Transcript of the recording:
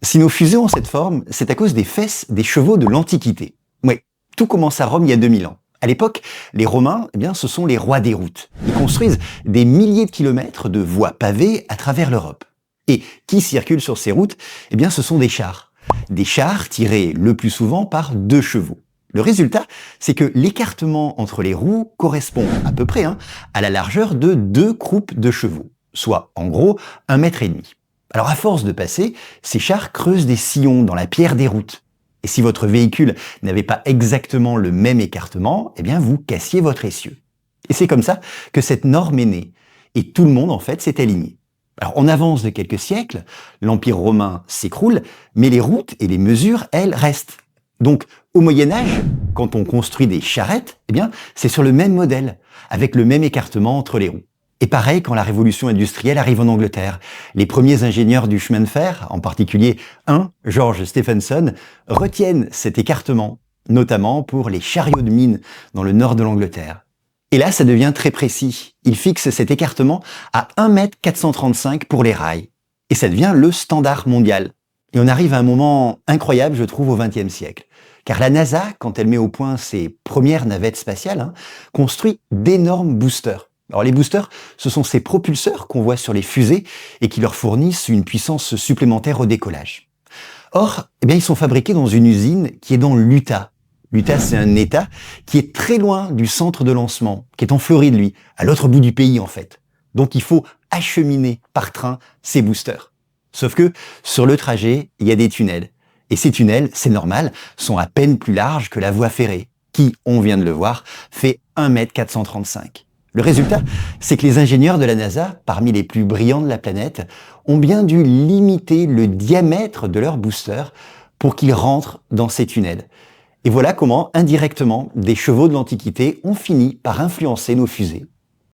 Si nos fusées ont cette forme, c'est à cause des fesses des chevaux de l'Antiquité. Oui, tout commence à Rome il y a 2000 ans. À l'époque, les Romains, ce sont les rois des routes. Ils construisent des milliers de kilomètres de voies pavées à travers l'Europe. Et qui circulent sur ces routes ce sont des chars. Des chars tirés le plus souvent par 2 chevaux. Le résultat, c'est que l'écartement entre les roues correspond à peu près à la largeur de 2 croupes de chevaux, soit en gros 1,5 mètre. Alors à force de passer, ces chars creusent des sillons dans la pierre des routes. Et si votre véhicule n'avait pas exactement le même écartement, vous cassiez votre essieu. Et c'est comme ça que cette norme est née. Et tout le monde, en fait, s'est aligné. Alors on avance de quelques siècles, l'Empire romain s'écroule, mais les routes et les mesures, elles, restent. Donc au Moyen-Âge, quand on construit des charrettes, c'est sur le même modèle, avec le même écartement entre les roues. Et pareil quand la révolution industrielle arrive en Angleterre. Les premiers ingénieurs du chemin de fer, en particulier George Stephenson, retiennent cet écartement, notamment pour les chariots de mine dans le nord de l'Angleterre. Et là, ça devient très précis. Il fixe cet écartement à 1,435 m pour les rails. Et ça devient le standard mondial. Et on arrive à un moment incroyable, je trouve, au XXe siècle. Car la NASA, quand elle met au point ses premières navettes spatiales, construit d'énormes boosters. Alors les boosters, ce sont ces propulseurs qu'on voit sur les fusées et qui leur fournissent une puissance supplémentaire au décollage. Or, ils sont fabriqués dans une usine qui est dans l'Utah. L'Utah, c'est un État qui est très loin du centre de lancement, qui est en Floride, lui, à l'autre bout du pays en fait. Donc il faut acheminer par train ces boosters. Sauf que sur le trajet, il y a des tunnels. Et ces tunnels, c'est normal, sont à peine plus larges que la voie ferrée, qui, on vient de le voir, fait 1,435 m. Le résultat, c'est que les ingénieurs de la NASA, parmi les plus brillants de la planète, ont bien dû limiter le diamètre de leurs boosters pour qu'ils rentrent dans ces tunnels. Et voilà comment, indirectement, des chevaux de l'Antiquité ont fini par influencer nos fusées.